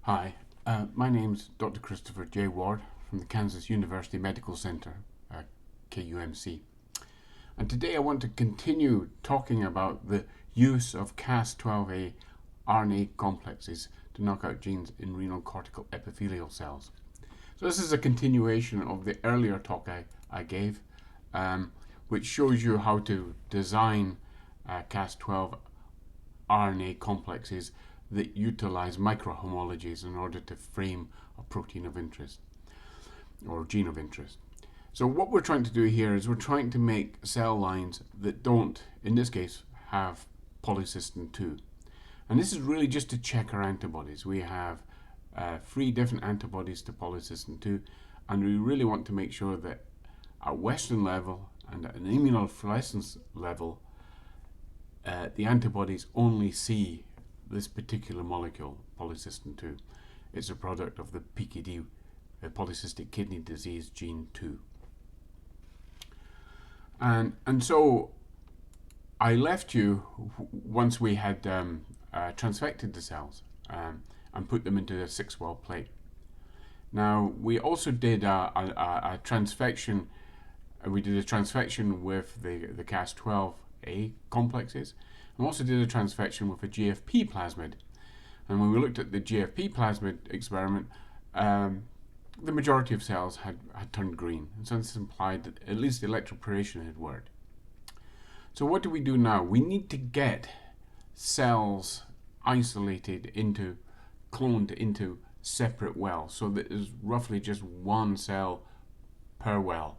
Hi, my name's Dr. Christopher J. Ward from the Kansas University Medical Center, KUMC. And today I want to continue talking about the use of Cas12a RNA complexes to knock out genes in renal cortical epithelial cells. So this is a continuation of the earlier talk I gave, which shows you how to design Cas12 RNA complexes that utilize microhomologies in order to frame a protein of interest or gene of interest. So what we're trying to do here is we're trying to make cell lines that don't, in this case, have polycystin 2. And this is really just to check our antibodies. We have 3 different antibodies to polycystin 2, and we really want to make sure that at Western level and at an immunofluorescence level, the antibodies only see this particular molecule, polycystin 2. It's a product of the PKD, polycystic kidney disease gene 2. And so I left you once we had transfected the cells and put them into a 6-well plate. Now we also did a transfection. We did a transfection with the Cas12a complexes. We also did a transfection with a GFP plasmid. And when we looked at the GFP plasmid experiment, the majority of cells had turned green. And so this implied that at least the electroporation had worked. So what do we do now? We need to get cells isolated cloned into separate wells. So that there's roughly just one cell per well.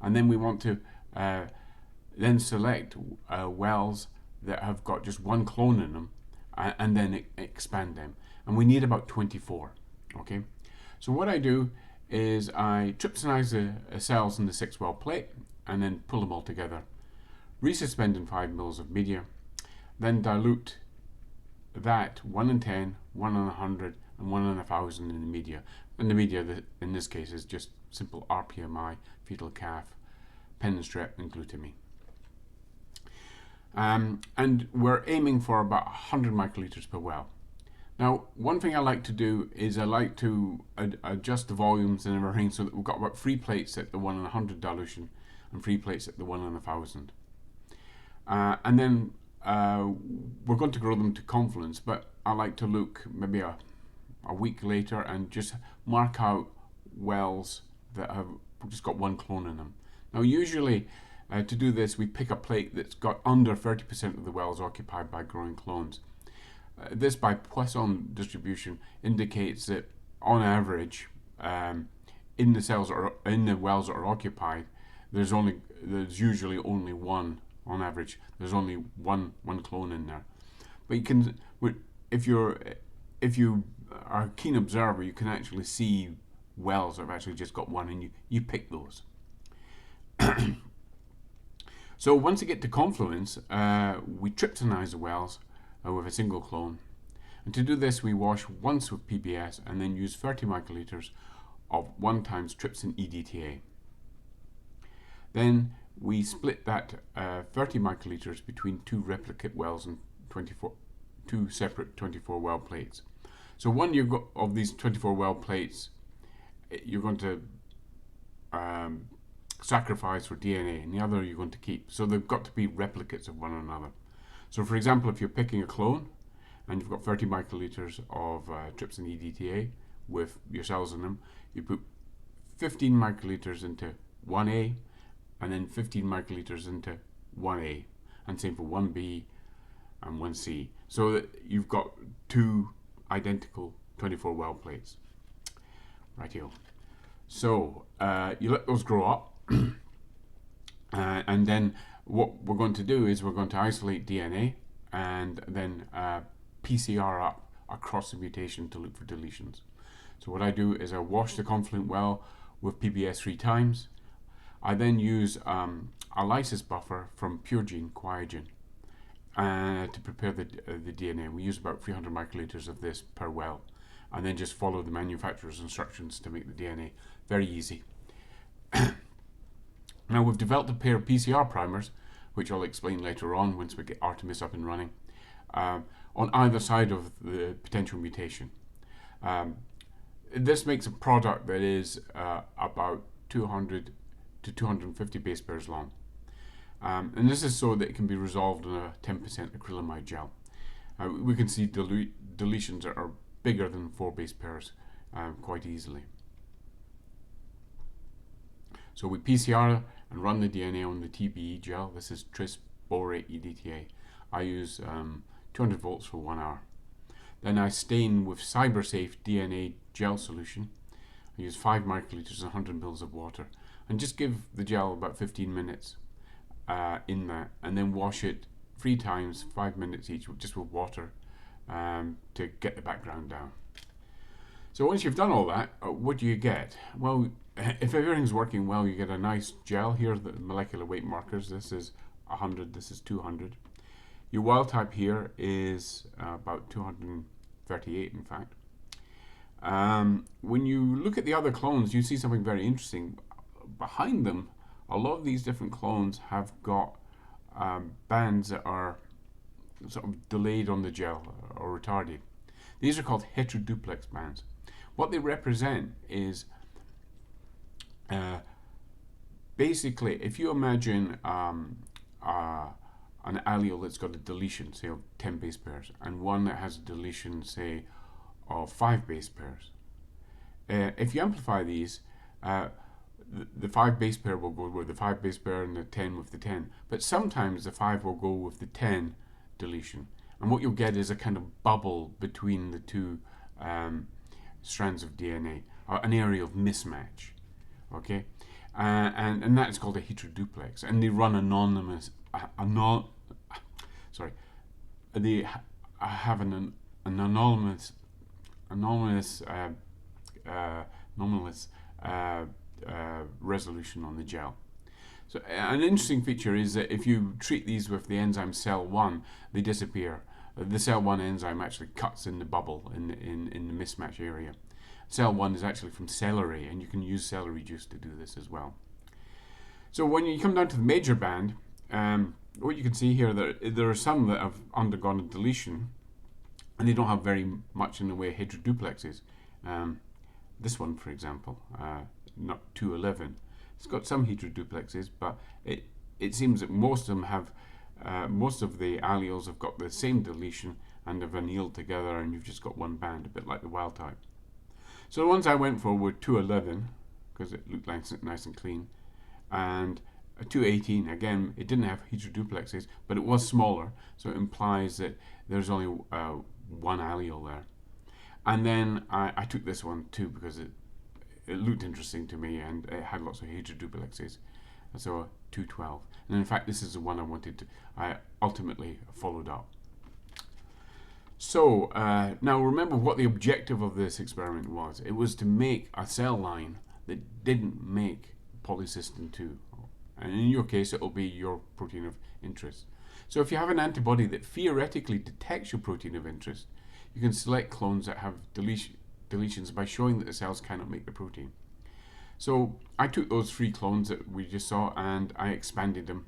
And then we want to then select wells that have got just one clone in them and then expand them. And we need about 24, okay? So what I do is I trypsinize the cells in the 6-well plate and then pull them all together. Resuspend in 5 mils of media, then dilute that 1 in 10, 1 in 100, and 1 in 1,000 in the media. And the media in this case is just simple RPMI, fetal calf, penstrep, and glutamine. And we're aiming for about 100 microliters per well. Now, one thing I like to do is I like to adjust the volumes and everything so that we've got about 3 plates at the 1 in 100 dilution and 3 plates at the 1 in 1,000. And then we're going to grow them to confluence, but I like to look maybe a week later and just mark out wells that have just got one clone in them. Now, usually to do this, we pick a plate that's got under 30% of the wells occupied by growing clones. This, by Poisson distribution, indicates that on average, in the cells or in the wells that are occupied, there's usually only one. On average, there's only one clone in there. But you can, if you are a keen observer, you can actually see wells that have actually just got one, and you pick those. So once you get to confluence, we trypsinize the wells with a single clone. And to do this, we wash once with PBS and then use 30 microliters of 1 times trypsin EDTA. Then we split that 30 microliters between 2 replicate wells and 2 separate 24 well plates. So one of these 24 well plates, you're going to sacrifice for DNA, and the other you're going to keep. So they've got to be replicates of one another. So for example, if you're picking a clone and you've got 30 microliters of trypsin EDTA with your cells in them, you put 15 microliters into 1A and then 15 microliters into 1A, and same for 1B and 1C, so that you've got 2 identical 24 well plates. Rightio. So you let those grow up. And then what we're going to do is we're going to isolate DNA and then PCR up across the mutation to look for deletions. So what I do is I wash the confluent well with PBS 3 times. I then use a lysis buffer from PureGene, Quiogen, to prepare the DNA. We use about 300 microliters of this per well, and then just follow the manufacturer's instructions to make the DNA. Very easy. Now we've developed a pair of PCR primers, which I'll explain later on once we get Artemis up and running, on either side of the potential mutation. This makes a product that is about 200 to 250 base pairs long. And this is so that it can be resolved in a 10% acrylamide gel. We can see deletions are bigger than 4 base pairs quite easily. So we PCR and run the DNA on the TBE gel. This is tris borate EDTA. I use 200 volts for 1 hour. Then I stain with CyberSafe DNA gel solution. I use 5 microliters and 100 mils of water, and just give the gel about 15 minutes in that, and then wash it 3 times, 5 minutes each, just with water to get the background down. So once you've done all that, what do you get? Well, if everything's working well, you get a nice gel. Here are the molecular weight markers. This is 100, this is 200. Your wild type here is about 238, in fact. When you look at the other clones, you see something very interesting. Behind them, a lot of these different clones have got bands that are sort of delayed on the gel or retarded. These are called heteroduplex bands. What they represent is basically, if you imagine an allele that's got a deletion, say, of 10 base pairs, and one that has a deletion, say, of 5 base pairs. If you amplify these, the 5 base pair will go with the 5 base pair and the 10 with the 10. But sometimes the 5 will go with the 10 deletion. And what you'll get is a kind of bubble between the two strands of DNA, an area of mismatch. Okay? And that's called a heteroduplex. And they run anonymous. They have an anomalous resolution on the gel. So an interesting feature is that if you treat these with the enzyme cell1, they disappear. The cell1 enzyme actually cuts in the bubble in the mismatch area. Cell1 is actually from celery, and you can use celery juice to do this as well. So when you come down to the major band, what you can see here, there are some that have undergone a deletion, and they don't have very much in the way of heteroduplexes. This one, for example, not 211. It's got some heteroduplexes, but it seems that most of them have, most of the alleles have got the same deletion and have annealed together, and you've just got one band, a bit like the wild type. So the ones I went for were 211, because it looked nice and clean, and 218, again, it didn't have heteroduplexes, but it was smaller, so it implies that there's only one allele there. And then I took this one too because it looked interesting to me, and it had lots of heteroduplexes, so 212. And in fact, this is the one I ultimately followed up. So now remember what the objective of this experiment was. It was to make a cell line that didn't make polycystin 2. And in your case, it'll be your protein of interest. So if you have an antibody that theoretically detects your protein of interest, you can select clones that have deletions by showing that the cells cannot make the protein. So I took those 3 clones that we just saw, and I expanded them,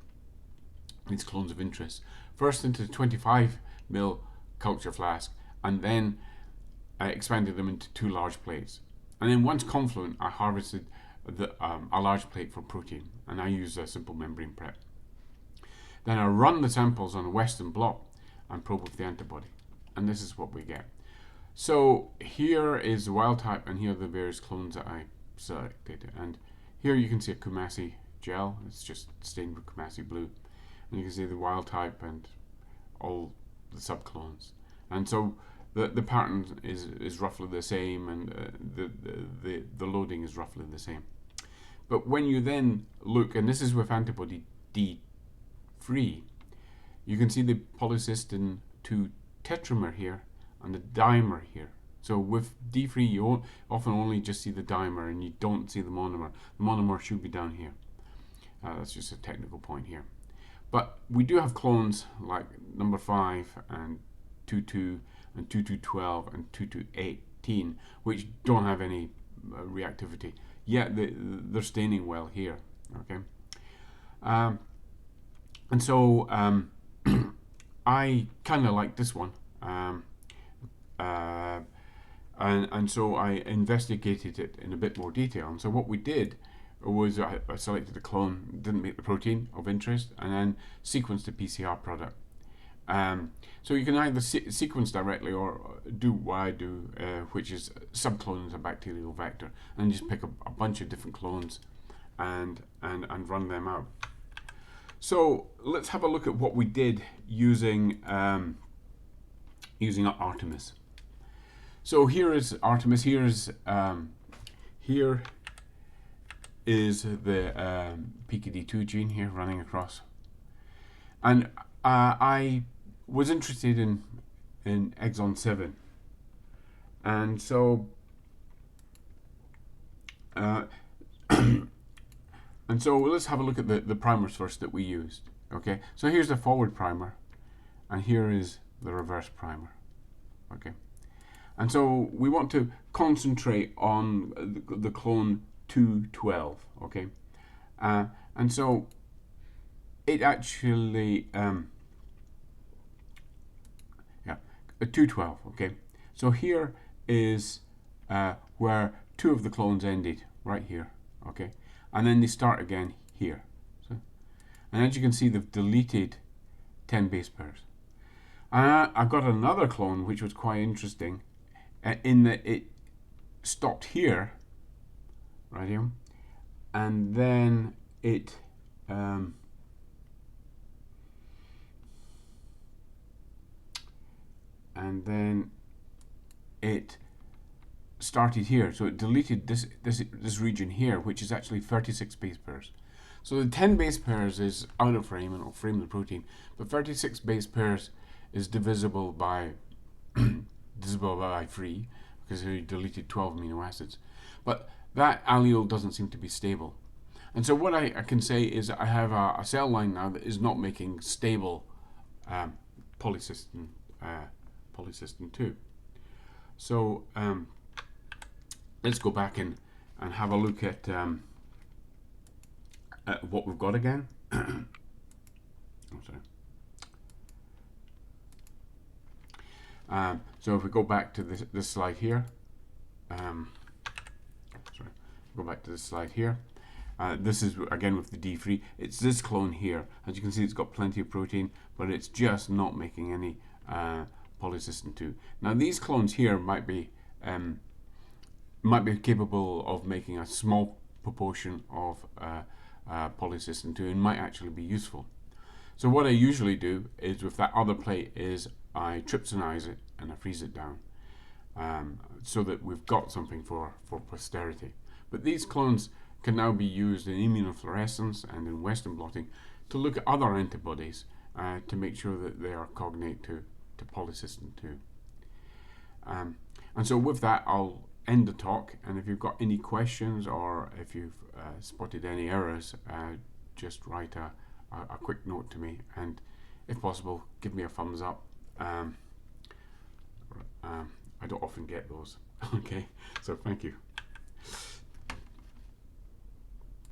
these clones of interest, first into the 25 ml culture flask, and then I expanded them into 2 large plates. And then once confluent, I harvested a large plate for protein, and I use a simple membrane prep. Then I run the samples on a Western blot and probe with the antibody, and this is what we get. So here is the wild type, and here are the various clones that I selected. And here you can see a Kumasi gel. It's just stained with Kumasi blue, and you can see the wild type and all the subclones. And so the pattern is roughly the same, and the loading is roughly the same. But when you then look, and this is with antibody D3, you can see the polycystin 2 tetramer here and the dimer here. So with D3, you often only just see the dimer and you don't see the monomer. The monomer should be down here. That's just a technical point here. But we do have clones like number 5 and 22 and 2212 and 2218, which don't have any reactivity. Yet they're staining well here. Okay. And so I kind of like this one. and so I investigated it in a bit more detail. And so what we did was I selected a clone, didn't make the protein of interest, and then sequenced the PCR product. So you can either sequence directly or do what I do, which is subclone a bacterial vector, and just pick a bunch of different clones and run them out. So let's have a look at what we did using Artemis. So here is Artemis. Here is the PKD2 gene here running across, and I was interested in exon 7, and so and so let's have a look at the primers first that we used. Okay, so here's the forward primer, and here is the reverse primer. Okay, and so we want to concentrate on the clone 212. Okay, and so it actually 212. Okay, so here is where two of the clones ended, right here. Okay, and then they start again here. So, and as you can see, they've deleted 10 base pairs. I got another clone which was quite interesting, in that it stopped here, right here, and then it started here, so it deleted this region here, which is actually 36 base pairs. So the 10 base pairs is out of frame and it'll frame the protein, but 36 base pairs is divisible by 3 because he deleted 12 amino acids. But that allele doesn't seem to be stable. And so what I can say is I have a cell line now that is not making stable polycystin 2. So let's go back and have a look at what we've got again. Oh, sorry. So if we go back to this slide here, go back to this slide here. This is again with the D3. It's this clone here. As you can see, it's got plenty of protein, but it's just not making any polycystin 2. Now these clones here might be capable of making a small proportion of polycystin 2 and might actually be useful. So what I usually do is with that other plate is I trypsinize it and I freeze it down, so that we've got something for posterity. But these clones can now be used in immunofluorescence and in Western blotting to look at other antibodies to make sure that they are cognate to polycystin 2. And so with that, I'll end the talk, and if you've got any questions or if you've spotted any errors, just write a quick note to me, and if possible, give me a thumbs up. I don't often get those. Okay, so thank you.